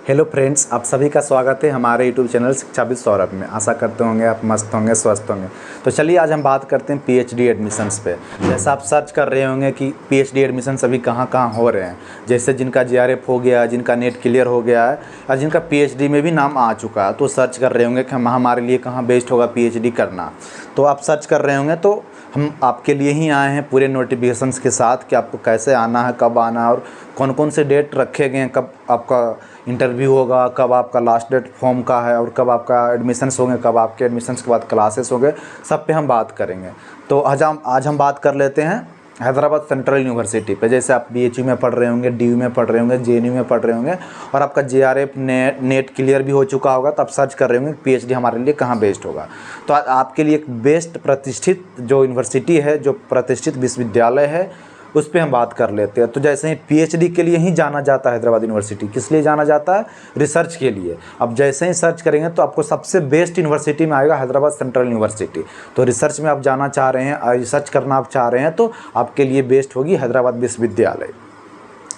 Hello friends, आप सभी का स्वागत है हमारे यूट्यूब चैनल शिक्षा विद सौरभ में। आशा करते होंगे आप मस्त होंगे, स्वस्थ होंगे। तो चलिए आज हम बात करते हैं पीएचडी एडमिशन्स पे। जैसा आप सर्च कर रहे होंगे कि पीएचडी एडमिशन्स अभी कहाँ कहाँ हो रहे हैं, जैसे जिनका जेआरएफ हो गया, जिनका नेट क्लियर हो गया है और जिनका पीएचडी में भी नाम आ चुका है, तो सर्च कर रहे होंगे कि हमारे लिए कहाँ बेस्ट होगा पीएचडी करना। तो आप सर्च कर रहे होंगे, तो हम आपके लिए ही आए हैं पूरे नोटिफिकेशंस के साथ कि आपको कैसे आना है, कब आना है और कौन कौन से डेट रखे गए हैं, कब आपका इंटरव्यू होगा, कब आपका लास्ट डेट फॉर्म का है और कब आपका एडमिशन्स होंगे, कब आपके एडमिशन्स के बाद क्लासेस होंगे, सब पे हम बात करेंगे। तो आज हम बात कर लेते हैं हैदराबाद सेंट्रल यूनिवर्सिटी पे। जैसे आप बीएचयू में पढ़ रहे होंगे, डीयू में पढ़ रहे होंगे, जेएनयू में पढ़ रहे होंगे और आपका जेआरएफ नेट क्लियर भी हो चुका होगा, तो आप सर्च कर रहे होंगे पीएचडी हमारे लिए कहाँ बेस्ट होगा। तो आपके लिए एक बेस्ट प्रतिष्ठित जो यूनिवर्सिटी है, जो प्रतिष्ठित विश्वविद्यालय है, उस पर हम बात कर लेते हैं। तो जैसे ही पीएचडी के लिए ही जाना जाता है हैदराबाद यूनिवर्सिटी, किस लिए जाना जाता है? रिसर्च के लिए। अब जैसे ही सर्च करेंगे तो आपको सबसे बेस्ट यूनिवर्सिटी में आएगा हैदराबाद सेंट्रल यूनिवर्सिटी। तो रिसर्च में आप जाना चाह रहे हैं, रिसर्च करना आप चाह रहे हैं, तो आपके लिए बेस्ट होगी हैदराबाद विश्वविद्यालय।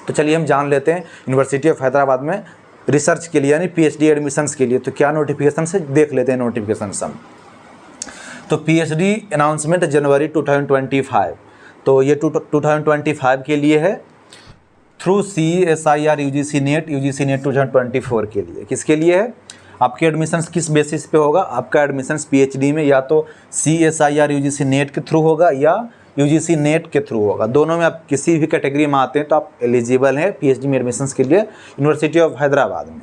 तो चलिए हम जान लेते हैं यूनिवर्सिटी ऑफ हैदराबाद में रिसर्च के लिए यानी पीएचडी एडमिशन्स के लिए तो क्या नोटिफिकेशन से देख लेते हैं नोटिफिकेशन हम। तो पीएचडी अनाउंसमेंट जनवरी 2025, तो ये 2025 के लिए है थ्रू CSIR UGC नेट 2024 के लिए। किसके लिए है? आपके एडमिशन्स किस बेसिस पे होगा? आपका एडमिशन्स पीएचडी में या तो CSIR UGC नेट के थ्रू होगा या UGC नेट के थ्रू होगा। दोनों में आप किसी भी कैटेगरी में आते हैं तो आप एलिजिबल हैं पीएचडी में एडमिशन्स के लिए यूनिवर्सिटी ऑफ हैदराबाद में।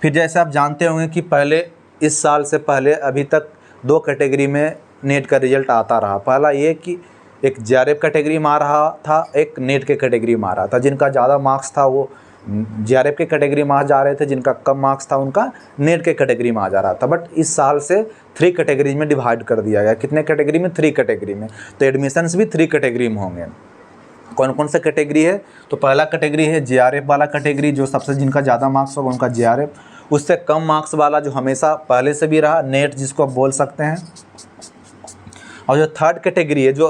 फिर जैसे आप जानते होंगे कि पहले इस साल से पहले अभी तक 2 कैटेगरी में नेट का रिजल्ट आता रहा। पहला ये कि एक जेआरएफ कैटेगरी में आ रहा था, एक नेट के कैटेगरी में आ रहा था। जिनका ज़्यादा मार्क्स था वो जेआरएफ के कैटेगरी में आ जा रहे थे, जिनका कम मार्क्स था उनका नेट के कैटेगरी में आ जा रहा था। बट इस साल से 3 कैटेगरीज में डिवाइड कर दिया गया। कितने कैटेगरी में? 3 कैटेगरी में। तो एडमिशन्स भी 3 कैटेगरी में होंगे। कौन कौन सा कैटेगरी है? तो पहला कैटेगरी है जेआरएफ वाला कैटेगरी, जो सबसे जिनका ज़्यादा मार्क्स होगा उनका जेआरएफ। उससे कम मार्क्स वाला जो हमेशा पहले से भी रहा, नेट जिसको आप बोल सकते हैं। और जो थर्ड कैटेगरी है जो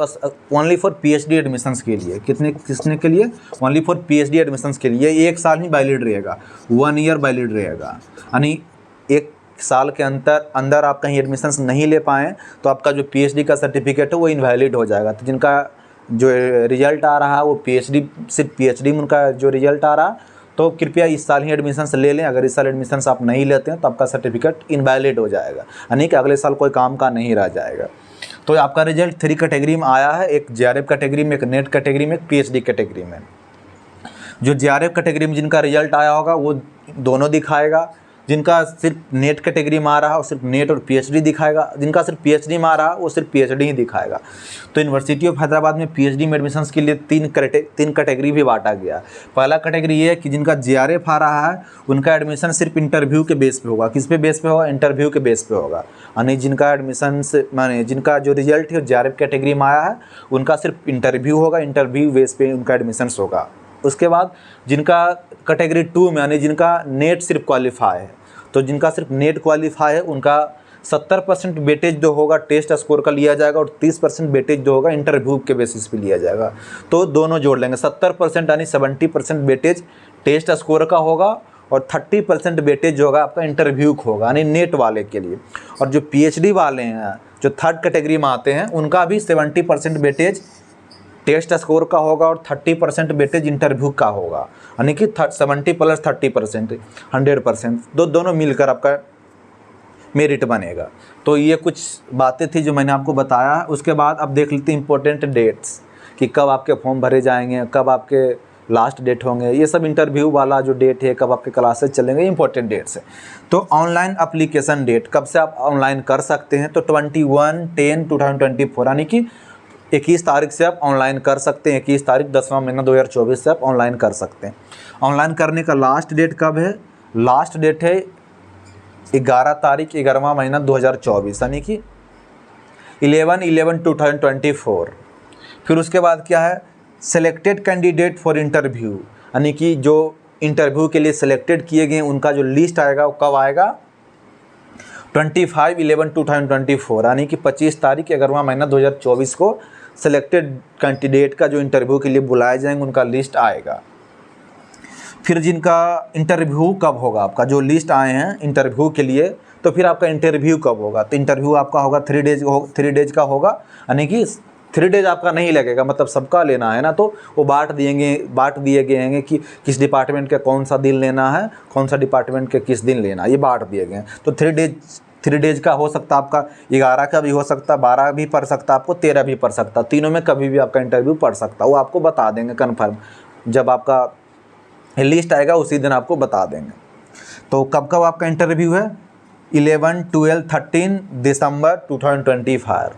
ओनली फॉर पीएचडी एडमिशन्स के लिए, किसने के लिए? ओनली फॉर पीएचडी एडमिशन्स के लिए। 1 साल ही वैलिड रहेगा, 1 ईयर वैलिड रहेगा। यानी 1 साल के अंदर आप कहीं एडमिशन्स नहीं ले पाएँ तो आपका जो पीएचडी का सर्टिफिकेट है वो इनवैलिड हो जाएगा। तो जिनका जो रिजल्ट आ रहा है वो पीएचडी, सिर्फ पीएचडी में उनका जो रिजल्ट आ रहा, तो कृपया इस साल ही एडमिशन्स ले लें। अगर इस साल एडमिशन्स आप नहीं लेते हैं तो आपका सर्टिफिकेट इनवैलिड हो जाएगा, यानी कि अगले साल कोई काम का नहीं रह जाएगा। तो आपका रिजल्ट 3 कैटेगरी में आया है, एक जेआरएफ कैटेगरी में, एक नेट कैटेगरी में, एक पीएचडी कैटेगरी में। जो जेआरएफ कैटेगरी में जिनका रिजल्ट आया होगा वो दोनों दिखाएगा। जिनका सिर्फ नेट कैटेगरी में आ रहा है वो सिर्फ नेट और पीएचडी दिखाएगा। जिनका सिर्फ पीएचडी में आ रहा है वो सिर्फ पीएचडी ही दिखाएगा। तो यूनिवर्सिटी ऑफ हैदराबाद में पीएचडी में एडमिशन्स के लिए 3 कैटेगरी भी बांटा गया। पहला कैटेगरी ये है कि जिनका जेआरएफ आ रहा है उनका एडमिशन सिर्फ इंटरव्यू के बेस पे होगा। किस पे बेस पे होगा? इंटरव्यू के बेस पे होगा। यानी जिनका एडमिशन्स माने जिनका जो रिजल्ट है जेआरएफ कैटेगरी में आया है उनका सिर्फ इंटरव्यू होगा, इंटरव्यू बेस पे उनका एडमिशन्स होगा। उसके बाद जिनका कैटेगरी 2 में यानी जिनका नेट सिर्फ क्वालिफाई है, तो जिनका सिर्फ नेट क्वालिफाई है उनका 70% वेटेज जो होगा टेस्ट स्कोर का लिया जाएगा और 30% वेटेज जो होगा इंटरव्यू के बेसिस पे लिया जाएगा। तो दोनों जोड़ लेंगे, 70% यानी 70% वेटेज टेस्ट स्कोर का होगा और 30% वेटेज जो होगा आपका इंटरव्यू का होगा, यानी नेट वाले के लिए। और जो पीएचडी वाले हैं जो थर्ड कैटेगरी में आते हैं उनका भी 70% वेटेज टेस्ट स्कोर का होगा और 30% वेटेज इंटरव्यू का होगा, यानी कि 70 + 30% 100%, दोनों मिलकर आपका मेरिट बनेगा। तो ये कुछ बातें थी जो मैंने आपको बताया। उसके बाद अब देख लेते हैं इंपॉर्टेंट डेट्स कि कब आपके फॉर्म भरे जाएंगे, कब आपके लास्ट डेट होंगे। ये सब इंटरव्यू वाला जो डेट है, कब आपके क्लासेस चलेंगे, इंपॉर्टेंट डेट्स है। तो ऑनलाइन अप्लीकेशन डेट कब से आप ऑनलाइन कर सकते हैं? तो 21/10/2024 यानी कि 21 तारीख से आप ऑनलाइन कर सकते हैं। 21 तारीख 10वां महीना 2024 से आप ऑनलाइन कर सकते हैं। ऑनलाइन करने का लास्ट डेट कब है? लास्ट डेट है 11 तारीख 11वां महीना 2024 यानी कि 11/11/2024। फिर उसके बाद क्या है? सेलेक्टेड कैंडिडेट फॉर इंटरव्यू, यानी कि जो इंटरव्यू के लिए सिलेक्टेड किए गए उनका जो लिस्ट आएगा वो कब आएगा? 25/11/2024 यानी कि 25 तारीख 11वां महीना 2024 को सिलेक्टेड कैंडिडेट का जो इंटरव्यू के लिए बुलाए जाएंगे उनका लिस्ट आएगा। फिर जिनका इंटरव्यू कब होगा, आपका जो लिस्ट आए हैं इंटरव्यू के लिए, तो फिर आपका इंटरव्यू कब होगा। तो इंटरव्यू आपका होगा 3 डेज का होगा, यानी कि 3 डेज आपका नहीं लगेगा, मतलब सबका लेना है ना, तो वो बांट दिए गए हैं कि किस डिपार्टमेंट का कौन सा दिन लेना है, कौन सा डिपार्टमेंट के किस दिन लेना है, ये बांट दिए गए हैं। तो 3 डेज का हो सकता है, आपका 11 का भी हो सकता है, 12 भी पढ़ सकता है, आपको 13 भी पढ़ सकता है, तीनों में कभी भी आपका इंटरव्यू पढ़ सकता है। वो आपको बता देंगे कन्फर्म, जब आपका लिस्ट आएगा उसी दिन आपको बता देंगे। तो कब कब आपका इंटरव्यू है, 11, 12, 13 दिसंबर 2025।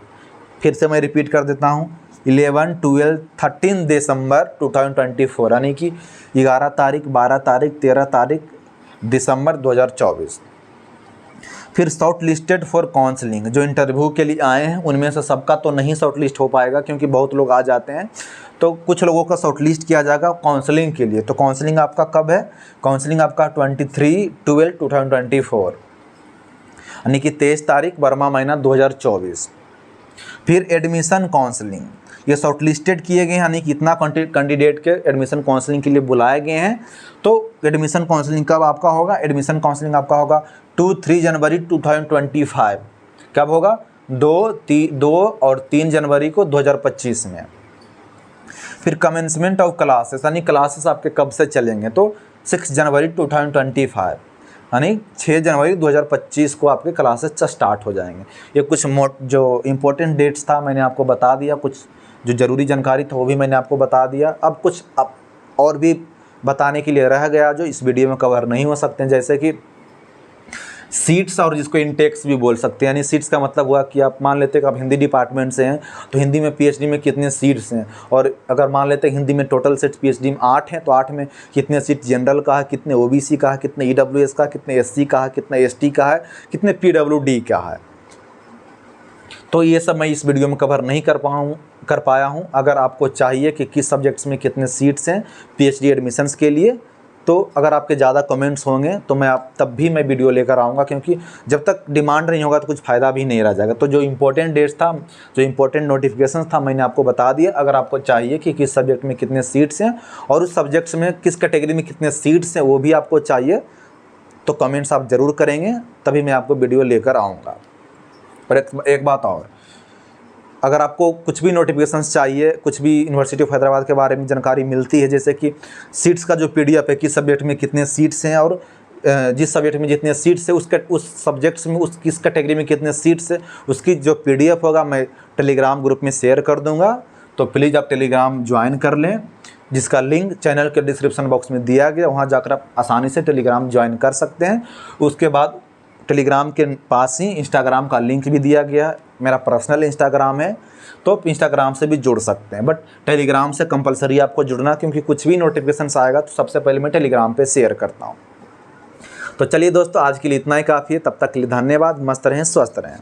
फिर से मैं रिपीट कर देता हूँ, 11, 12, 13 दिसंबर 2024, यानी कि 11 तारीख, 12 तारीख, 13 तारीख दिसंबर 2024। फिर शॉर्ट लिस्टेड फॉर काउंसलिंग, जो इंटरव्यू के लिए आए हैं उनमें से सबका तो नहीं शॉर्ट लिस्ट हो पाएगा, क्योंकि बहुत लोग आ जाते हैं, तो कुछ लोगों का शॉर्ट लिस्ट किया जाएगा काउंसलिंग के लिए। तो काउंसलिंग आपका कब है, काउंसलिंग आपका 23/12/2024, यानी कि 23 तारीख 12वां महीना 2024। फिर एडमिशन काउंसलिंग, ये शॉर्ट लिस्टेड किए गए हैं, यानी कि इतना कैंडिडेट के एडमिशन काउंसलिंग के लिए बुलाए गए हैं। तो एडमिशन काउंसलिंग कब आपका होगा, एडमिशन काउंसलिंग आपका होगा 2-3 जनवरी 2025। कब होगा, 2 और 3 जनवरी को 2025 में। फिर कमेंसमेंट ऑफ क्लासेस, यानी क्लासेस आपके कब से चलेंगे, तो 6 जनवरी 2025, यानी 6 जनवरी 2025 को आपके क्लासेस स्टार्ट हो जाएंगे। ये कुछ जो इम्पोर्टेंट डेट्स था मैंने आपको बता दिया, कुछ जो ज़रूरी जानकारी था वो भी मैंने आपको बता दिया। अब कुछ और भी बताने के लिए रह गया जो इस वीडियो में कवर नहीं हो सकते हैं, जैसे कि सीट्स, और जिसको इनटेक्स भी बोल सकते हैं। यानी सीट्स का मतलब हुआ कि आप मान लेते हैं कि आप हिंदी डिपार्टमेंट से हैं, तो हिंदी में पीएचडी में कितने सीट्स हैं, और अगर मान लेते हैं हिंदी में टोटल सीट्स पीएचडी में 8 हैं, तो 8 में कितने सीट जनरल का है, कितने ओबीसी का है, कितने ईडब्ल्यूएस का, कितने एससी का है, कितने एसटी का है, कितने पीडब्ल्यूडी का है। तो ये सब मैं इस वीडियो में कवर नहीं कर पाया हूँ। अगर आपको चाहिए कि किस सब्जेक्ट्स में कितने सीट्स हैं पीएचडी एडमिशन्स के लिए, तो अगर आपके ज़्यादा कमेंट्स होंगे तो तब भी मैं वीडियो लेकर आऊँगा, क्योंकि जब तक डिमांड नहीं होगा तो कुछ फ़ायदा भी नहीं रह जाएगा। तो जो इम्पोर्टेंट डेट्स था, जो इम्पोर्टेंट नोटिफिकेशन था, मैंने आपको बता दिया। अगर आपको चाहिए कि किस सब्जेक्ट में कितने सीट्स हैं और उस सब्जेक्ट्स में किस कैटेगरी में कितने सीट्स हैं वो भी आपको चाहिए, तो कमेंट्स आप ज़रूर करेंगे, तभी मैं आपको वीडियो लेकर आऊँगा। पर एक बात और, अगर आपको कुछ भी नोटिफिकेशंस चाहिए, कुछ भी यूनिवर्सिटी ऑफ हैदराबाद के बारे में जानकारी मिलती है, जैसे कि सीट्स का जो पीडीएफ है, किस सब्जेक्ट में कितने सीट्स हैं और जिस सब्जेक्ट में जितने सीट्स है उस सब्जेक्ट्स में किस कैटेगरी में कितने सीट्स है, उसकी जो पीडीएफ होगा मैं टेलीग्राम ग्रुप में शेयर कर दूँगा। तो प्लीज़ आप टेलीग्राम ज्वाइन कर लें, जिसका लिंक चैनल के डिस्क्रिप्शन बॉक्स में दिया गया, वहाँ जाकर आप आसानी से टेलीग्राम ज्वाइन कर सकते हैं। उसके बाद टेलीग्राम के पास ही इंस्टाग्राम का लिंक भी दिया गया है, मेरा पर्सनल इंस्टाग्राम है, तो आप इंस्टाग्राम से भी जुड़ सकते हैं। बट टेलीग्राम से कंपलसरी आपको जुड़ना, क्योंकि कुछ भी नोटिफिकेशन आएगा तो सबसे पहले मैं टेलीग्राम पे शेयर करता हूँ। तो चलिए दोस्तों, आज के लिए इतना ही काफ़ी है। तब तक के लिए धन्यवाद। मस्त रहें, स्वस्थ रहें।